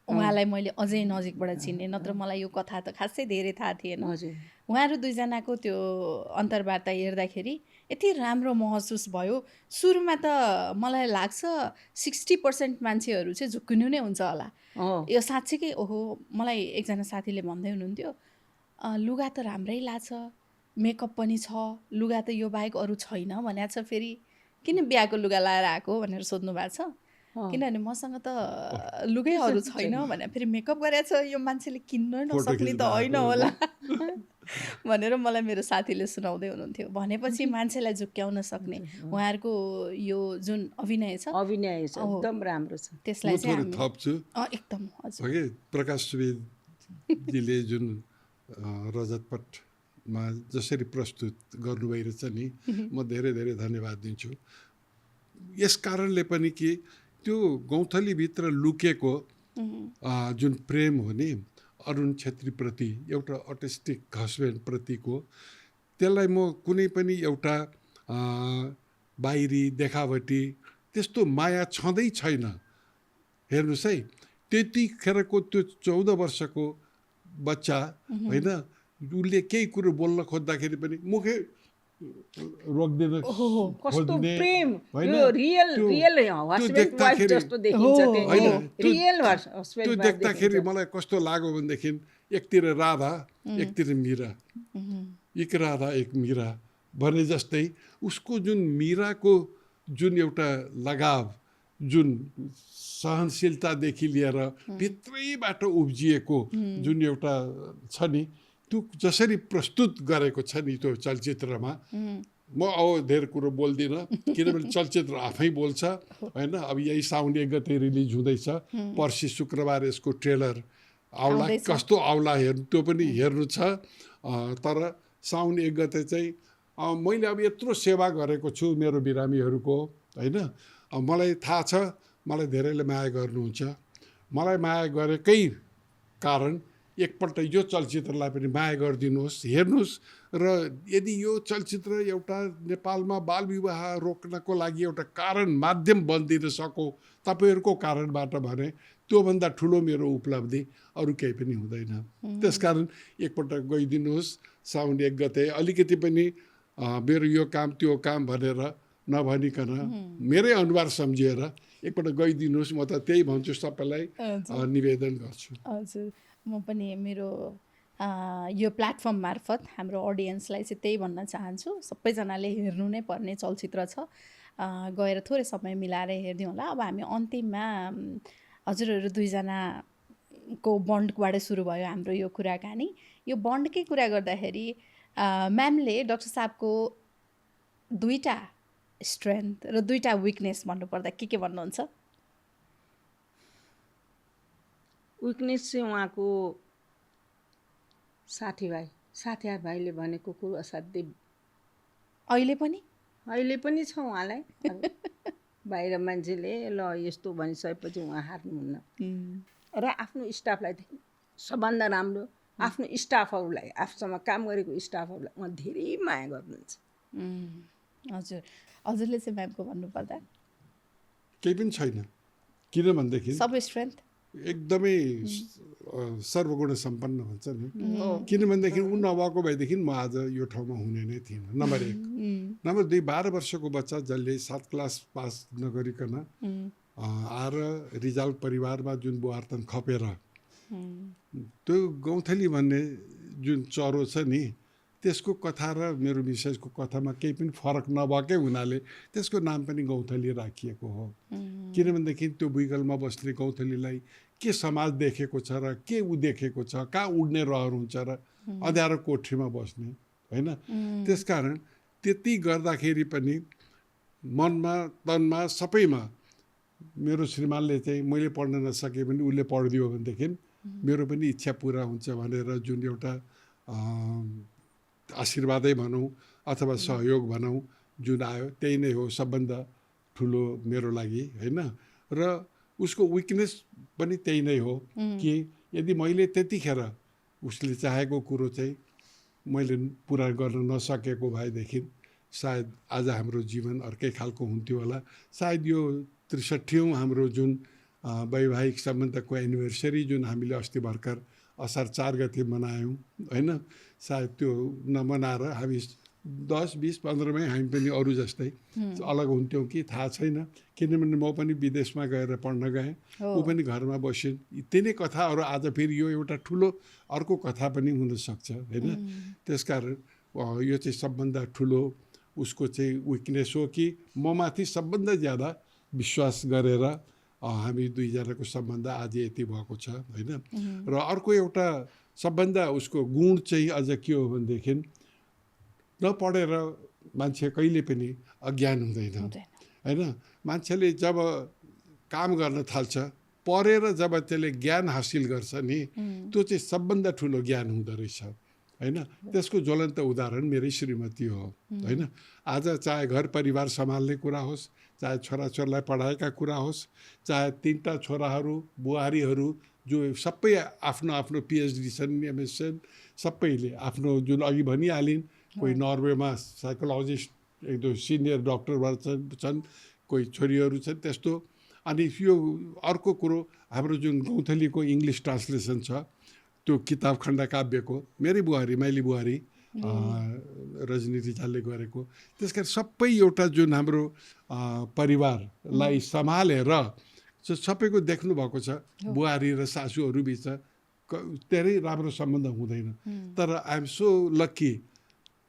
Speaker 1: उहाँलाई मैले अझै नजिकबाट चिने, नत्र मलाई यो कथा त खासै धेरै थाहा थिएन। उहाँहरू दुईजनाको त्यो अन्तर्वार्ता हेर्दाखेरि यति राम्रो महसुस भयो। सुरुमा त मलाई लाग्छ 60% मान्छेहरू चाहिँ झुक्किनु नै हुन्छ होला यो साँच्चीकै। ओहो, मलाई एकजना साथीले भन्दै हुनुहुन्थ्यो, लुगा त राम्रै लाग्छ, मेकअप पनि छ, लुगा त यो बाहेक अरू छैन भनेको छ। फेरि किन बिहाको लुगा लाएर आएको भनेर सोध्नु भएको छ, किनभने मसँग त लुगै अरू छैन भने। फेरि मेकअप गरेको छ, यो मान्छेले किन्न नसक्ने त होइन होला भनेर मलाई मेरो साथीले सुनाउँदै हुनुहुन्थ्यो। भनेपछि मान्छेलाई झुक्क्याउन सक्ने उहाँहरूको यो जुन अभिनय छ
Speaker 3: एकदम राम्रो छ।
Speaker 1: त्यसलाई चाहिँ
Speaker 2: थप्छु
Speaker 1: एकदम हजुर
Speaker 2: प्रकाश सुवेदीले जुन रजतपटमा जसरी प्रस्तुत गर्नुभइरहेछ नि, म धेरै धेरै धन्यवाद दिन्छु। यस कारणले पनि कि त्यो गौँथलीभित्र लुकेको जुन प्रेम हो नि अरुण छेत्रीप्रति, एउटा अटिस्टिक हस्बेन्डप्रतिको, त्यसलाई म कुनै पनि एउटा बाहिरी देखावटी त्यस्तो माया छँदै छैन। हेर्नुहोस् है, त्यतिखेरको त्यो 14 वर्षको बच्चा होइन, उसले केही कुरो बोल्न खोज्दाखेरि पनि मुखै रोक्दैन,
Speaker 3: कस्तो प्रेम, यो रियल हस्बेन्ड वाइफ जस्तो देखिन्छ।
Speaker 2: त्यो देख्दाखेरि मलाई कस्तो लाग्यो भनेदेखि एकतिर राधा एकतिर मीरा, एक राधा एक मीरा भने जस्तै उसको जुन मीराको जुन एउटा लगाव, जुन सहनशीलतादेखि लिएर भित्रैबाट उब्जिएको जुन एउटा छ नि, त्यो जसरी प्रस्तुत गरेको छ नि त्यो चलचित्रमा, म अब धेरै कुरो बोल्दिनँ किनभने चलचित्र आफै बोल्छ होइन। अब यही साउन 1 गते रिलिज हुँदैछ, पर्सि शुक्रबार यसको ट्रेलर आउला, कस्तो आउला हेर्नु, त्यो पनि हेर्नु छ। तर साउन 1 गते चाहिँ मैले अब यत्रो सेवा गरेको छु मेरो बिरामीहरूको होइन, मलाई थाहा छ मलाई धेरैले माया गर्नुहुन्छ। मलाई माया गरेकै कारण एकपल्ट यो चलचित्रलाई पनि माया गरिदिनुहोस्, हेर्नुहोस्। र यदि यो चलचित्र एउटा नेपालमा बालविवाह रोक्नको लागि एउटा कारण माध्यम बनिदिन सको तपाईँहरूको कारणबाट भने त्योभन्दा ठुलो मेरो उपलब्धि अरू केही पनि हुँदैन। त्यसकारण एकपल्ट गइदिनुहोस्, साउन 1 गते अलिकति पनि मेरो यो काम त्यो काम भनेर नभनिकन मेरै अनुहार सम्झिएर एकपल्ट गइदिनुहोस्। म त त्यही भन्छु, सबैलाई निवेदन गर्छु।
Speaker 1: हजुर, म पनि मेरो यो प्लेटफर्म मार्फत हाम्रो अडियन्सलाई चाहिँ त्यही भन्न चाहन्छु, सबैजनाले हेर्नु नै पर्ने चलचित्र छ, गएर थोरै समय मिलाएर हेरिदिउँ होला। अब हामी अन्तिममा हजुरहरू दुईजनाको बन्डबाट सुरु भयो हाम्रो यो कुराकानी। यो बन्डकै कुरा गर्दाखेरि म्यामले डाक्टर साहबको 2टा स्ट्रेन्थ र 2टा विकनेस भन्नुपर्दा के भन्नुहुन्छ?
Speaker 3: विकनेस चाहिँ उहाँको साथीभाइले भनेको कुरो असाध्यै
Speaker 1: अहिले पनि
Speaker 3: छ उहाँलाई। बाहिर मान्छेले ल यस्तो भनिसकेपछि उहाँ हार्नुहुन्न र आफ्नो स्टाफलाई सबभन्दा राम्रो आफ्नो स्टाफहरूलाई, आफूसँग काम गरेको स्टाफहरूलाई उहाँ धेरै माया गर्नुहुन्छ।
Speaker 1: हजुरले चाहिँ म्यामको भन्नुपर्दा?
Speaker 2: केही पनि छैन, किनभनेदेखि
Speaker 1: सबै स्ट्रेन्थ
Speaker 2: एकदमै सर्वगुण सम्पन्न हुन्छ नि। किनभनेदेखि ऊ नभएको भएदेखि म आज यो ठाउँमा हुने नै थिइनँ, नम्बर 1। नम्बर 2, 12 वर्षको बच्चा जसले 7 क्लास पास नगरिकन आएर रिजाल परिवारमा जुन बुहार्तन खपेर त्यो गौँथली भन्ने जुन चरो छ नि, त्यसको कथा र मेरो मिसेसको कथामा केही पनि फरक नभएकै हुनाले त्यसको नाम पनि गौँथली राखिएको हो। किनभनेदेखि त्यो बुइगलमा बस्ने गौँथलीलाई के समाज देखेको छ र के ऊ देखेको छ, कहाँ उड्ने रहर हुन्छ र अँध्यारो कोठरीमा बस्ने, होइन? त्यसकारण त्यति गर्दाखेरि पनि मनमा, तनमा, सबैमा मेरो श्रीमानले चाहिँ मैले पढ्न नसके पनि उसले पढिदियो भनेदेखि मेरो पनि इच्छा पुरा हुन्छ भनेर जुन एउटा आशीर्वादै भनौँ अथवा सहयोग भनौँ जुन आयो, त्यही नै हो सबभन्दा ठुलो मेरो लागि, होइन? र उसको विकनेस पनि त्यही नै हो कि यदि मैले त्यतिखेर उसले चाहेको कुरो चाहिँ मैले पुरा गर्न नसकेको भएदेखि सायद आज हाम्रो जीवन अर्कै खालको हुन्थ्यो होला। सायद यो 63औं हाम्रो जुन वैवाहिक सम्बन्धको एनिभर्सरी जुन हामीले अस्ति भर्खर असार 4 गते मनायौँ, होइन? सायद त्यो नमनाएर हामी 10, 20, 15मै हामी पनि अरू जस्तै अलग हुन्थ्यौँ कि थाहा छैन। किनभने म पनि विदेशमा गएर पढ्न गएँ, ऊ पनि घरमा बसिन्। तिनै कथाहरू आज फेरि यो एउटा ठुलो अर्को कथा पनि हुनसक्छ, होइन? त्यसकारण यो चाहिँ सबभन्दा ठुलो उसको चाहिँ विकनेस हो कि म माथि सबभन्दा ज्यादा विश्वास गरेर हामी दुईजनाको सम्बन्ध आज यति भएको छ, होइन? र अर्को एउटा सबभन्दा उसको गुण चाहिँ अझ के हो भनेदेखि नपढेर मान्छे कहिले पनि अज्ञान हुँदैन, होइन? मान्छेले जब काम गर्न थाल्छ, पढेर जब त्यसले ज्ञान हासिल गर्छ नि, त्यो चाहिँ सबभन्दा ठुलो ज्ञान हुँदो रहेछ, होइन? त्यसको ज्वलन्त उदाहरण मेरै श्रीमती हो, होइन? आज चाहे घर परिवार सम्हाल्ने कुरा होस्, चाहे छोराछोरीलाई पढाएका कुरा होस्, चाहे 3टा छोराहरू बुहारीहरू जो सबै आफ्नो आफ्नो PhD छन्, MS छन्, सबैले आफ्नो जुन अघि भनिहालिन्, कोही नर्वेमा साइकोलोजिस्ट 1-2 सिनियर डक्टर छन्, कोही छोरीहरू छन् त्यस्तो। अनि यो अर्को कुरो हाम्रो जुन गौँथलीको इङ्ग्लिस ट्रान्सलेसन छ त्यो किताब खण्डकाव्यको मेरै बुहारी माइली बुहारी रजनी रिजालले गरेको। त्यसकारण सबै एउटा जुन हाम्रो परिवारलाई सम्हालेर सबैको देख्नु भएको छ, बुहारी र सासूहरू बिच धेरै राम्रो सम्बन्ध हुँदैन। तर आई एम सो लक्की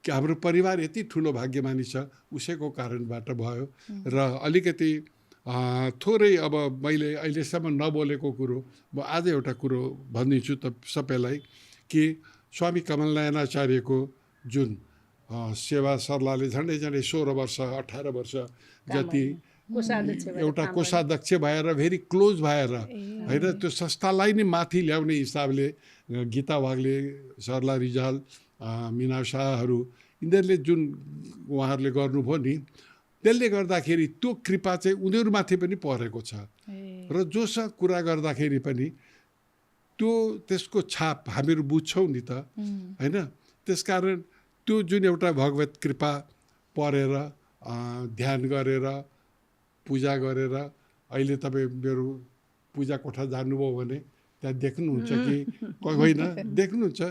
Speaker 2: कि हाम्रो परिवार यति ठुलो भाग्यमानी छ, उसैको कारणबाट भयो। र अलिकति थोरै अब मैले अहिलेसम्म नबोलेको कुरो म आज एउटा कुरो भनिदिन्छु त सबैलाई कि स्वामी कमलनयनाचार्यको जुन सेवा सरलाले झन्डै 16 वर्ष 18 वर्ष जति एउटा कोषाध्यक्ष भएर भेरी क्लोज भएर, होइन? त्यो संस्थालाई नै माथि ल्याउने हिसाबले गीता वाग्ले, सरला रिजाल, मिना शाहहरू यिनीहरूले जुन उहाँहरूले गर्नुभयो नि, त्यसले गर्दाखेरि त्यो कृपा चाहिँ उनीहरूमाथि पनि परेको छ। र जोसँग कुरा गर्दाखेरि पनि त्यो त्यसको छाप हामीहरू बुझ्छौँ नि त, होइन? त्यसकारण त्यो जुन एउटा भगवत कृपा परेर ध्यान गरेर पूजा गरेर अहिले तपाईँ मेरो पूजा कोठा जानुभयो भने त्यहाँ देख्नुहुन्छ कि होइन देख्नुहुन्छ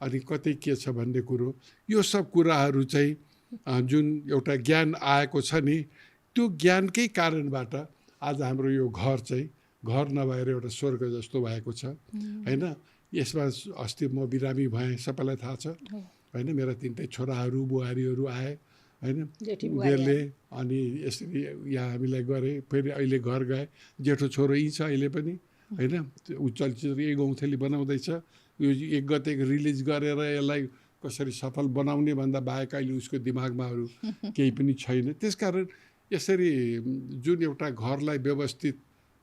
Speaker 2: अनि कतै के छ भन्ने कुरो यो सब कुराहरू चाहिँ जुन एउटा ज्ञान आएको छ नि त्यो ज्ञानकै कारणबाट आज हाम्रो यो घर चाहिँ घर नभएर एउटा स्वर्ग जस्तो भएको छ होइन। यसमा अस्ति म बिरामी भएँ सबैलाई थाहा छ होइन। मेरा तिनटै छोराहरू बुहारीहरू आए होइन उनीहरूले अनि यसरी यहाँ हामीलाई गरे फेरि अहिले घर गए। जेठो छोरो यहीँ छ अहिले पनि होइन। ऊ चलचित्र यही गौँथली बनाउँदैछ। यो 1 गते रिलिज गरेर यसलाई कसरी सफल बनाउने भन्दा बाहेक अहिले उसको दिमागमा अरू केही पनि छैन। त्यसकारण यसरी जुन एउटा घरलाई व्यवस्थित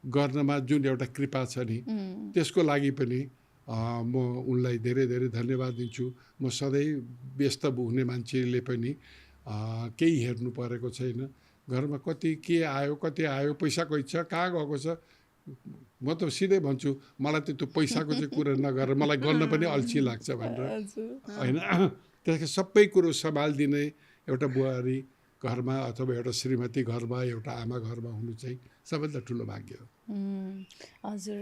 Speaker 2: गर्नमा जुन एउटा कृपा छ नि त्यसको लागि पनि म उनलाई धेरै धेरै धन्यवाद दिन्छु। म सधैँ व्यस्त हुने मान्छेले पनि केही हेर्नु परेको छैन। घरमा कति के आयो कति आयो पैसा कोही छ कहाँ गएको छ म त सिधै भन्छु मलाई त त्यो पैसाको चाहिँ कुरा नगरेर मलाई गर्न पनि अल्छी लाग्छ भनेर होइन। त्यसको सबै कुरो सम्हालिदिने एउटा बुहारी घरमा अथवा एउटा श्रीमती घरमा एउटा आमा घरमा हुनु चाहिँ सबैभन्दा ठुलो भाग्य हो।
Speaker 1: हजुर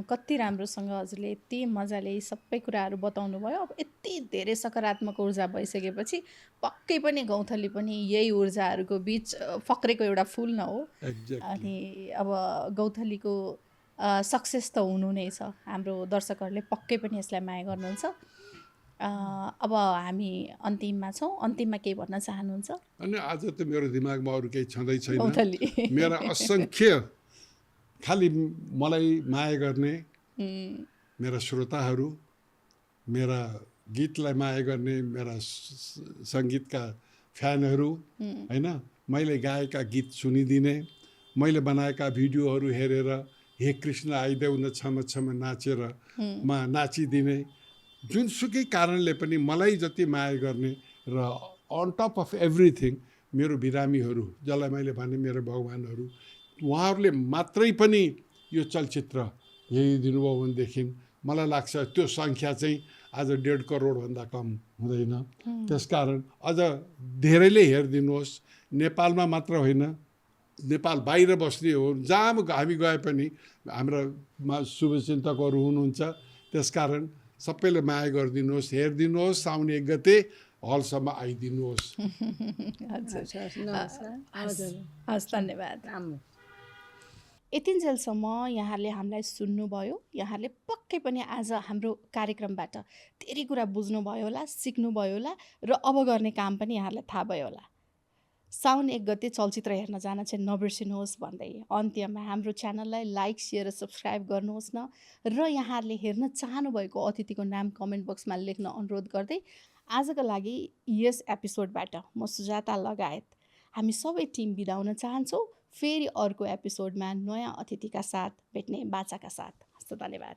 Speaker 1: कति राम्रोसँग हजुरले यति मजाले सबै कुराहरू बताउनु भयो। अब यति धेरै सकारात्मक ऊर्जा भइसकेपछि पक्कै पनि गौँथली पनि यही ऊर्जाहरूको बिच फक्रेको एउटा फुल न हो। अनि अब गौँथलीको सक्सेस त हुनु नै छ। हाम्रो दर्शकहरूले पक्कै पनि यसलाई माया गर्नुहुन्छ। अब हामी अन्तिममा छौँ। अन्तिममा केही भन्न चाहनुहुन्छ?
Speaker 2: अनि आज त मेरो दिमागमा अरू केही छँदै छैन। मेरा असङ्ख्य खालि मलाई माया गर्ने मेरा श्रोताहरू, मेरा गीतलाई माया गर्ने मेरा सङ्गीतका फ्यानहरू होइन। मैले गाएका गीत सुनिदिने, मैले बनाएका भिडियोहरू हेरेर हे कृष्ण आइदेऊ न छम छम नाचेर नाचिदिने जुनसुकै कारणले पनि मलाई जति माया गर्ने र अन टप अफ एभ्रिथिङ मेरो बिरामीहरू जसलाई मैले भने मेरो भगवान्हरू उहाँहरूले मात्रै पनि यो चलचित्र हेरिदिनु भयो भनेदेखि मलाई लाग्छ त्यो सङ्ख्या चाहिँ आज 1.5 करोडभन्दा कम हुँदैन। त्यसकारण अझ धेरैले हेरिदिनुहोस्। नेपालमा मात्र होइन नेपाल बाहिर बस्ने हो जहाँ हामी गए पनि हाम्रा शुभचिन्तकहरू हुनुहुन्छ। त्यसकारण सबैले माया गरिदिनुहोस्, हेरिदिनुहोस्। साउन 1 गते हलसम्म आइदिनुहोस्।
Speaker 1: हस् धन्यवाद। यतिन्जेलसम्म यहाँले हामीलाई सुन्नुभयो। यहाँले पक्कै पनि आज हाम्रो कार्यक्रमबाट धेरै कुरा बुझ्नुभयो होला, सिक्नुभयो होला र अब गर्ने काम पनि यहाँलाई थाहा भयो होला। साउन 1 गते चलचित्र हेर्न जान चाहिँ नबिर्सिनुहोस् भन्दै अन्त्यमा हाम्रो च्यानललाई लाइक सेयर र सब्सक्राइब गर्नुहोस् न र यहाँहरूले हेर्न चाहनुभएको अतिथिको नाम कमेन्ट बक्समा लेख्न अनुरोध गर्दै आजको लागि यस एपिसोडबाट म सुजाता लगायत हामी सबै टिम बिदा हुन चाहन्छौँ। फेरि अर्को एपिसोडमा नयाँ अतिथिका साथ भेट्ने बाचाका साथ। हस्त धन्यवाद।